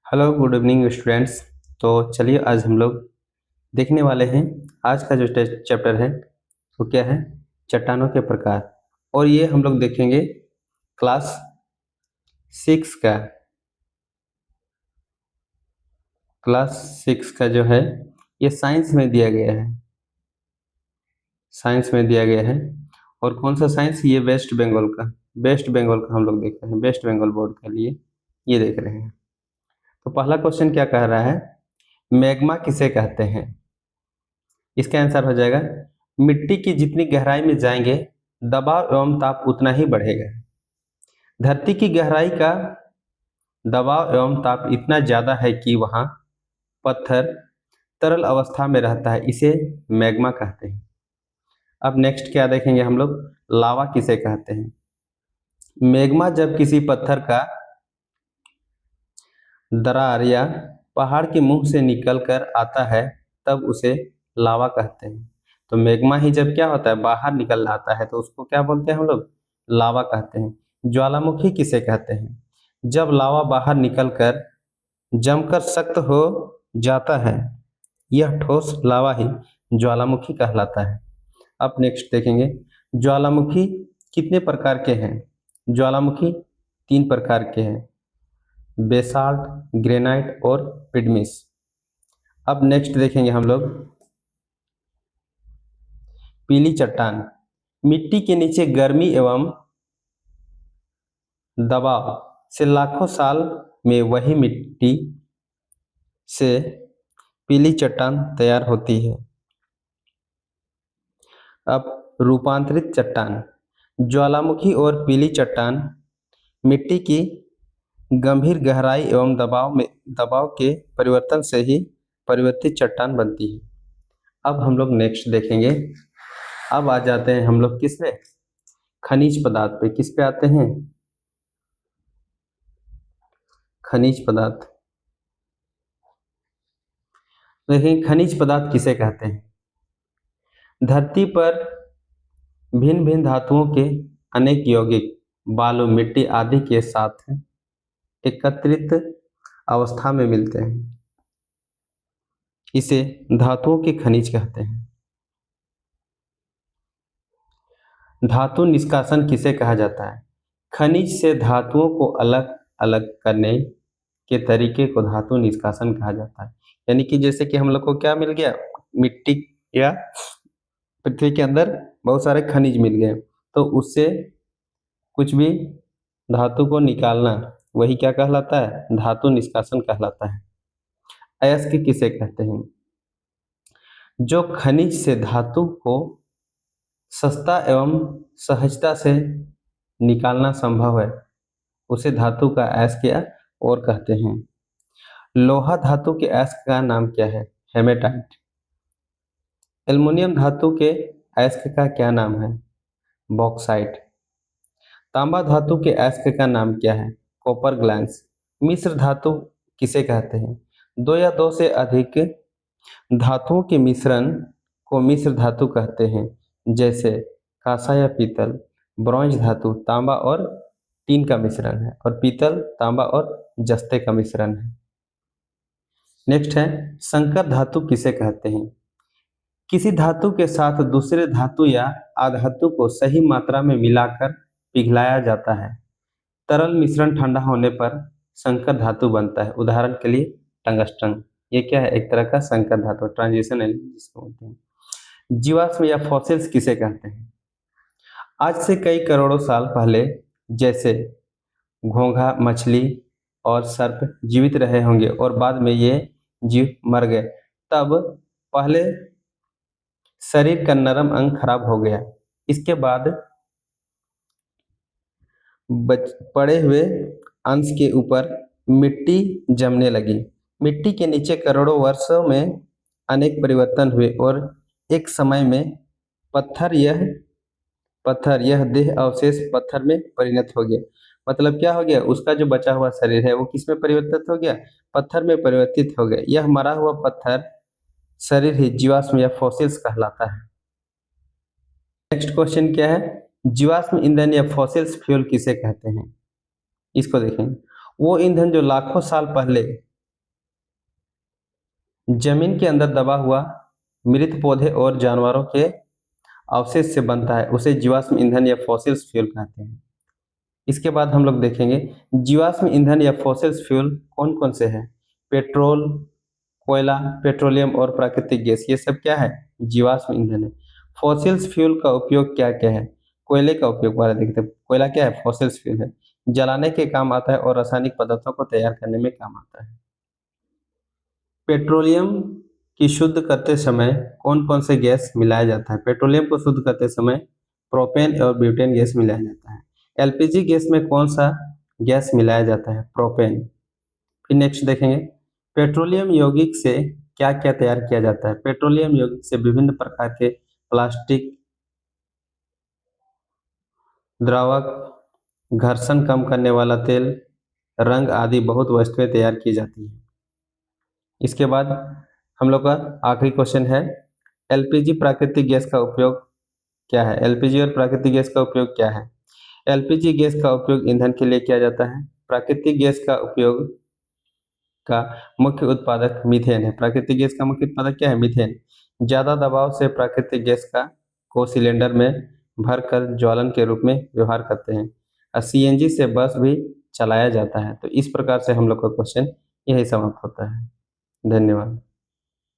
Hello good evening students. तो चलिए आज हम लोग देखने वाले हैं। आज का जो चैप्टर है वो क्या है, चट्टानों के प्रकार। और ये हम लोग देखेंगे क्लास 6 का। क्लास 6 का जो है ये साइंस में दिया गया है। साइंस में दिया गया है। और कौन सा साइंस, ये वेस्ट बंगाल का। वेस्ट बंगाल का हम लोग देख रहे हैं, वेस्ट बंगाल बोर्ड के लिए ये देख रहे हैं। तो पहला क्वेश्चन क्या कह रहा है, मैग्मा किसे कहते हैं। इसका आंसर हो जाएगा, मिट्टी की जितनी गहराई में जाएंगे दबाव एवं ताप उतना ही बढ़ेगा। धरती की गहराई का दबाव एवं ताप इतना ज्यादा है कि वहां पत्थर तरल अवस्था में रहता है, इसे मैग्मा कहते हैं। अब नेक्स्ट क्या देखेंगे हम लोग, लावा किसे कहते हैं। मैग्मा जब किसी पत्थर का दरार या पहाड़ के मुंह से निकल कर आता है तब उसे लावा कहते हैं। तो मैग्मा ही जब क्या होता है, बाहर निकल आता है तो उसको क्या बोलते हैं हम लोग, लावा कहते हैं। ज्वालामुखी किसे कहते हैं, जब लावा बाहर निकल कर जमकर सख्त हो जाता है यह ठोस लावा ही ज्वालामुखी कहलाता है। अब नेक्स्ट देखेंगे, ज्वालामुखी कितने प्रकार के हैं। ज्वालामुखी 3 प्रकार के हैं, बेसाल्ट, ग्रेनाइट और पिडमिस। अब नेक्स्ट देखेंगे हम लोग, पीली चट्टान। मिट्टी के नीचे गर्मी एवं दबाव से लाखों साल में वही मिट्टी से पीली चट्टान तैयार होती है। अब रूपांतरित चट्टान। ज्वालामुखी और पीली चट्टान मिट्टी की गंभीर गहराई एवं दबाव के परिवर्तन से ही परिवर्तित चट्टान बनती है। अब हम लोग नेक्स्ट देखेंगे। अब आ जाते हैं हम लोग किस पे, खनिज पदार्थ पे। किस पे आते हैं, खनिज पदार्थ। देखें खनिज पदार्थ किसे कहते हैं। धरती पर भिन्न भिन्न धातुओं के अनेक यौगिक बालू, मिट्टी आदि के साथ एकत्रित अवस्था में मिलते हैं, इसे धातुओं के खनिज कहते हैं। धातु निष्कासन किसे कहा जाता है। खनिज से धातुओं को अलग अलग करने के तरीके को धातु निष्कासन कहा जाता है। यानी कि जैसे कि हम लोग को क्या मिल गया, मिट्टी या पृथ्वी के अंदर बहुत सारे खनिज मिल गए, तो उससे कुछ भी धातु को निकालना वही क्या कहलाता है, धातु निष्कासन कहलाता है। अयस्क किसे कहते हैं, जो खनिज से धातु को सस्ता एवं सहजता से निकालना संभव है उसे धातु का अयस्क और कहते हैं। लोहा धातु के अयस्क का नाम क्या है, हेमेटाइट। एल्युमिनियम धातु के अयस्क का क्या नाम है, बॉक्साइट। तांबा धातु के अयस्क का नाम क्या है, कॉपर ग्लैंस। मिश्र धातु किसे कहते हैं, दो या दो से अधिक धातुओं के मिश्रण को मिश्र धातु कहते हैं, जैसे कांसा या पीतल। ब्रॉन्ज धातु तांबा और टीन का मिश्रण है, और पीतल तांबा और जस्ते का मिश्रण है। नेक्स्ट है, संकर धातु किसे कहते हैं। किसी धातु के साथ दूसरे धातु या आधातु को सही मात्रा में मिलाकर पिघलाया जाता है। तरल मिश्रण ठंडा होने पर संकर धातु बनता है। उदाहरण के लिए टंगस्टन, ये क्या है, एक तरह का संकर धातु, ट्रांजिशन एलिमेंट जिसको बोलते हैं। जीवाश्म या फॉसिल्स किसे कहते हैं। आज से कई करोड़ों साल पहले जैसे घोंघा, मछली और सर्प जीवित रहे होंगे और बाद में ये जीव मर गए, तब पहले शरीर का नरम अंग खराब हो गया, इसके बाद पड़े हुए अंश के ऊपर मिट्टी जमने लगी। मिट्टी के नीचे करोड़ों वर्षों में अनेक परिवर्तन हुए और एक समय में पत्थर यह देह अवशेष पत्थर में परिणत हो गया। मतलब क्या हो गया, उसका जो बचा हुआ शरीर है वो किस में परिवर्तित हो गया, पत्थर में परिवर्तित हो गया। यह मरा हुआ पत्थर शरीर ही जीवाश्म या फॉसिल्स कहलाता है। नेक्स्ट क्वेश्चन क्या है, जीवाश्म ईंधन या फॉसिल्स फ्यूल किसे कहते हैं। इसको देखें, वो ईंधन जो लाखों साल पहले जमीन के अंदर दबा हुआ मृत पौधे और जानवरों के अवशेष से बनता है, उसे जीवाश्म ईंधन या फॉसिल्स फ्यूल कहते हैं। इसके बाद हम लोग देखेंगे जीवाश्म ईंधन या फॉसिल्स फ्यूल कौन कौन से हैं। पेट्रोल, कोयला, पेट्रोलियम और प्राकृतिक गैस, ये सब क्या है, जीवाश्म ईंधन है। फॉसिल्स फ्यूल का उपयोग क्या क्या है। कोयले का उपयोग वाला देखते हैं, कोयला क्या है, फॉसिल्स फ्यूल है, जलाने के काम आता है और रासायनिक पदार्थों को तैयार करने में काम आता है। पेट्रोलियम की शुद्ध करते समय कौन कौन से गैस मिलाया जाता है। पेट्रोलियम को शुद्ध करते समय प्रोपेन और ब्यूटेन गैस मिलाया जाता है। एलपीजी गैस में कौन सा गैस मिलाया जाता है, प्रोपेन। फिर नेक्स्ट देखेंगे पेट्रोलियम यौगिक से क्या क्या तैयार किया जाता है। पेट्रोलियम यौगिक से विभिन्न प्रकार के प्लास्टिक, द्रावक, घर्षण कम करने वाला तेल, रंग आदि बहुत वस्तुएं तैयार की जाती हैं। इसके बाद हम लोग का आखिरी क्वेश्चन है एलपीजी प्राकृतिक गैस का उपयोग क्या है। एलपीजी और प्राकृतिक गैस का उपयोग क्या है। एलपीजी गैस का उपयोग ईंधन के लिए किया जाता है। प्राकृतिक गैस का उपयोग का मुख्य उत्पादक मीथेन है। प्राकृतिक गैस का मुख्य उत्पादक क्या है, मीथेन। ज़्यादा दबाव से प्राकृतिक गैस का को सिलेंडर में भरकर ज्वलन के रूप में व्यवहार करते हैं और सीएनजी से बस भी चलाया जाता है। तो इस प्रकार से हम लोग का क्वेश्चन यही समाप्त होता है। धन्यवाद।